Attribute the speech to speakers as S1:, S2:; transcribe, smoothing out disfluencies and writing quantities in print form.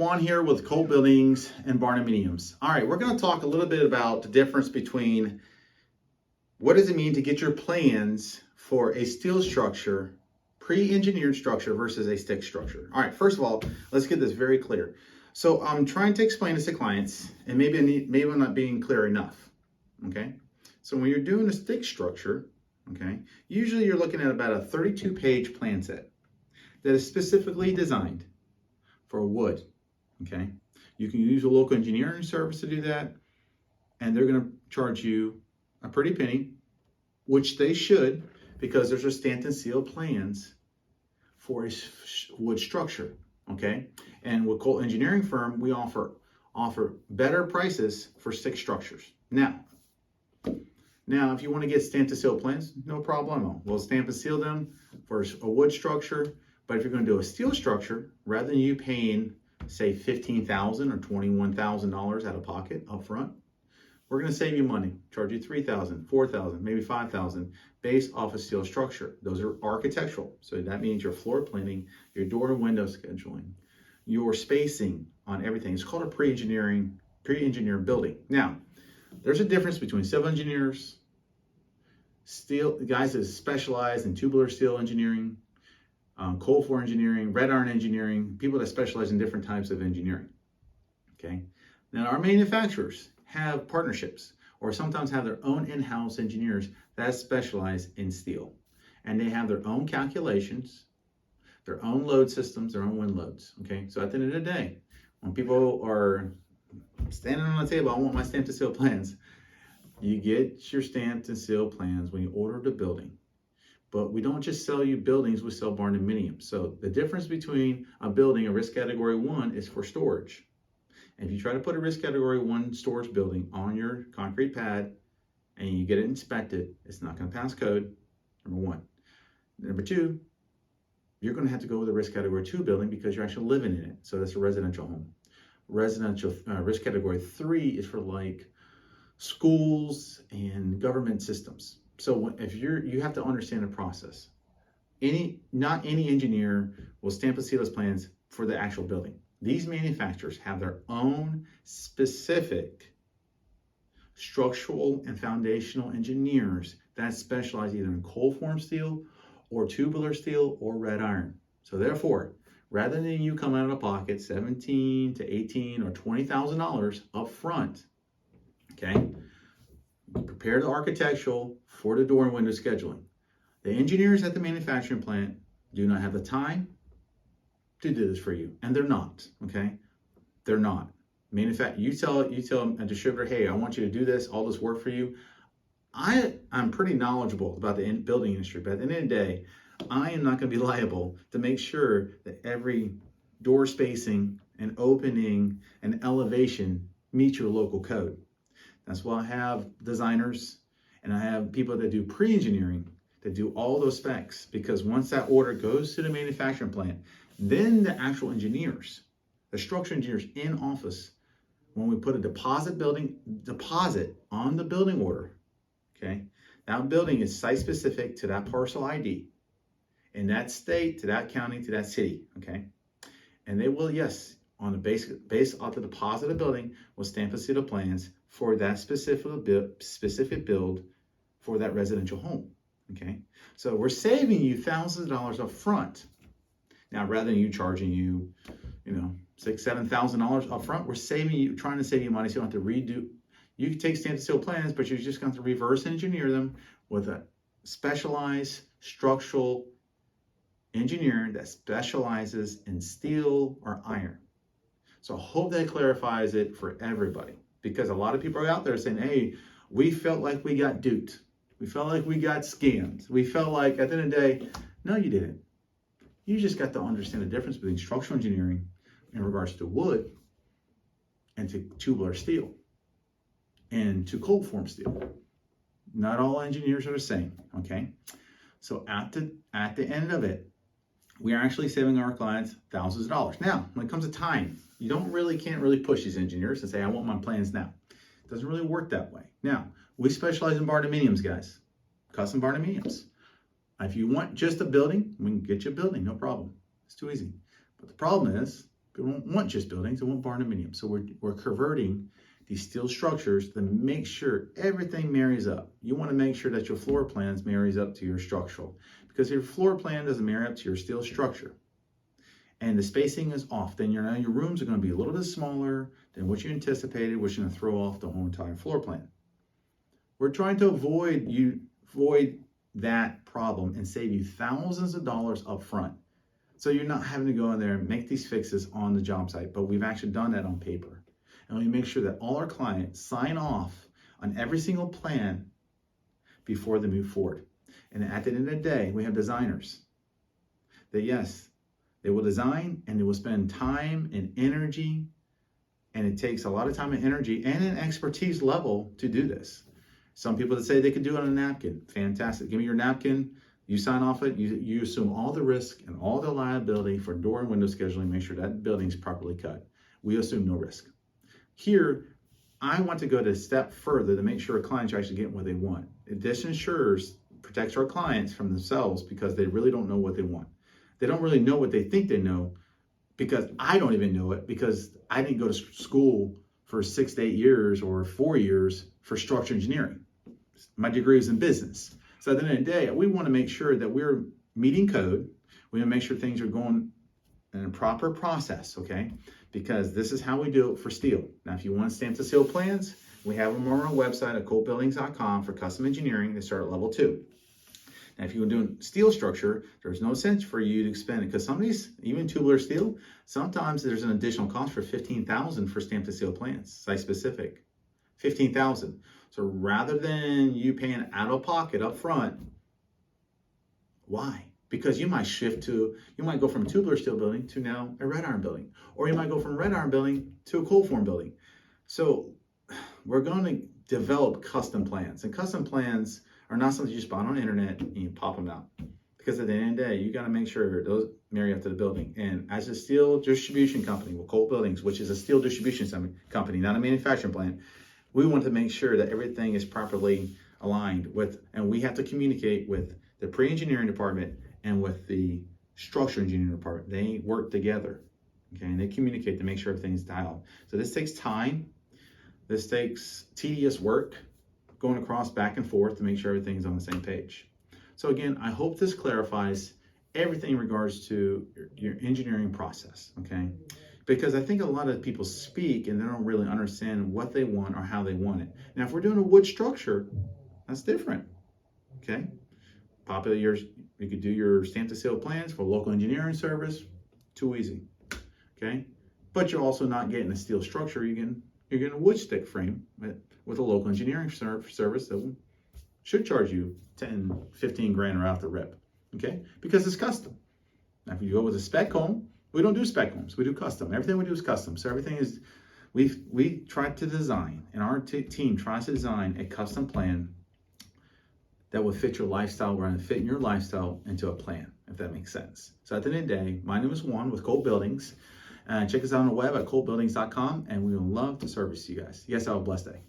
S1: on here with coal buildings and barndominiums. All right, we're going to talk a little bit about the difference between what does it mean to get your plans for a steel structure, pre-engineered structure versus a stick structure. All right, first of all, let's get this very clear. So I'm trying to explain this to clients, and maybe I'm not being clear enough. Okay, so when you're doing a stick structure, okay, usually you're looking at about a 32-page plan set that is specifically designed for wood. Okay, you can use a local engineering service to do that, and they're going to charge you a pretty penny, which they should, because there's a stamped and sealed plans for a wood structure. Okay, and with Colt Engineering Firm, we offer better prices for stick structures. Now, if you want to get stamped and sealed plans, no problem. We'll stamp and seal them for a wood structure. But if you're going to do a steel structure, rather than you paying, say, $15,000 or $21,000 out of pocket up front, we're going to save you money, charge you $3,000, $4,000, maybe $5,000 based off a steel structure. Those are architectural. So that means your floor planning, your door and window scheduling, your spacing on everything. It's called a pre-engineered building. Now, there's a difference between civil engineers, steel guys that specialize in tubular steel engineering, coal floor engineering, red iron engineering, people that specialize in different types of engineering. Okay. Now our manufacturers have partnerships or sometimes have their own in-house engineers that specialize in steel. And they have their own calculations, their own load systems, their own wind loads. Okay. So at the end of the day, when people are standing on the table, I want my stamped and sealed plans. You get your stamped and sealed plans when you order the building. But we don't just sell you buildings, we sell barndominium. So the difference between a building, a risk category 1, is for storage. And if you try to put a risk category 1 storage building on your concrete pad and you get it inspected, it's not going to pass code, number 1. Number 2, you're going to have to go with a risk category 2 building because you're actually living in it. So that's a residential home. Residential risk category 3 is for like schools and government systems. So if you have to understand the process. Not any engineer will stamp and seal his plans for the actual building. These manufacturers have their own specific structural and foundational engineers that specialize either in cold form steel or tubular steel or red iron. So therefore, rather than you come out of pocket $17,000 to $18,000 or $20,000 up front, okay, prepare the architectural for the door and window scheduling. The engineers at the manufacturing plant do not have the time to do this for you, and they're not. Okay, they're not. You tell a distributor, hey, I want you to do this, all this work for you. I'm pretty knowledgeable about the building industry, but at the end of the day, I am not going to be liable to make sure that every door spacing and opening and elevation meets your local code. That's why I have designers and I have people that do pre-engineering that do all those specs, because once that order goes to the manufacturing plant, then the actual engineers, the structural engineers in office, when we put a deposit on the building order, okay, that building is site specific to that parcel ID in that state, to that county, to that city, okay, and they will, yes, on the base off the deposit of the building, will stamp and seal the plans for that specific build for that residential home. Okay, so we're saving you thousands of dollars up front. Now, rather than you charging you, $6,000, $7,000 up front, we're trying to save you money, so you don't have to redo. You can take stamped and sealed plans, but you're just going to reverse engineer them with a specialized structural engineer that specializes in steel or iron. So I hope that clarifies it for everybody, because a lot of people are out there saying, hey, we felt like we got duped. We felt like we got scammed. We felt like at the end of the day, no, you didn't. You just got to understand the difference between structural engineering in regards to wood and to tubular steel and to cold form steel. Not all engineers are the same, okay? So at the end of it, we are actually saving our clients thousands of dollars. Now, when it comes to time, you can't really push these engineers and say, I want my plans now. It doesn't really work that way. Now, we specialize in barndominiums, guys. Custom barndominiums. If you want just a building, we can get you a building, no problem. It's too easy. But the problem is, People don't want just buildings, they want barndominium. So we're converting these steel structures to make sure everything marries up. You want to make sure that your floor plans marries up to your structural, because if your floor plan doesn't marry up to your steel structure and the spacing is off, then your rooms are going to be a little bit smaller than what you anticipated, which is going to throw off the whole entire floor plan. We're trying to avoid that problem and save you thousands of dollars up front. So you're not having to go in there and make these fixes on the job site, but we've actually done that on paper. And we make sure that all our clients sign off on every single plan before they move forward. And at the end of the day, we have designers that, yes, they will design and they will spend time and energy, and it takes a lot of time and energy and an expertise level to do this. Some people that say they could do it on a napkin, fantastic. Give me your napkin, you sign off it, you assume all the risk and all the liability for door and window scheduling, make sure that building's properly cut. We assume no risk. Here, I want to go to a step further to make sure our clients are actually getting what they want. This ensures, protects our clients from themselves because they really don't know what they want. They don't really know what they think they know, because I don't even know it, because I didn't go to school for 6 to 8 years or 4 years for structural engineering. My degree is in business. So at the end of the day, we want to make sure that we're meeting code. We want to make sure things are going in a proper process, okay? Because this is how we do it for steel. Now, if you want stamp to seal plans, we have them on our website at coltbuildings.com for custom engineering. They start at level 2. Now, if you're doing steel structure, there's no sense for you to expend it, because some of these, even tubular steel, sometimes there's an additional cost for $15,000 for stamp to seal plans, site specific, $15,000. So rather than you paying out of pocket up front, why? Because you might go from a tubular steel building to now a red iron building, or you might go from a red iron building to a cold form building. So we're going to develop custom plans, and custom plans are not something you just buy on the internet and you pop them out. Because at the end of the day, you got to make sure those marry up to the building. And as a steel distribution company with Colt Buildings, which is a steel distribution company, not a manufacturing plant, we want to make sure that everything is properly aligned with, and we have to communicate with the pre-engineering department and with the structural engineering department. They work together, okay, and they communicate to make sure everything's dialed. So this takes time. This takes tedious work, going across back and forth to make sure everything's on the same page. So again, I hope this clarifies everything in regards to your engineering process, okay? Because I think a lot of people speak and they don't really understand what they want or how they want it. Now, if we're doing a wood structure, that's different, okay? You could do your stamp to seal plans for local engineering service, too easy, okay? But you're also not getting a steel structure, you're getting a wood stick frame with a local engineering service that should charge you 10, 15 grand right off the rip, okay? Because it's custom. Now, if you go with a spec home, we don't do spec homes, we do custom. Everything we do is custom. So everything is, we try to design, and our team tries to design a custom plan that will fit your lifestyle, rather than fitting your lifestyle into a plan, if that makes sense. So at the end of the day, my name is Juan with Colt Buildings. Check us out on the web at coltbuildings.com, and we would love to service you guys. You guys have a blessed day.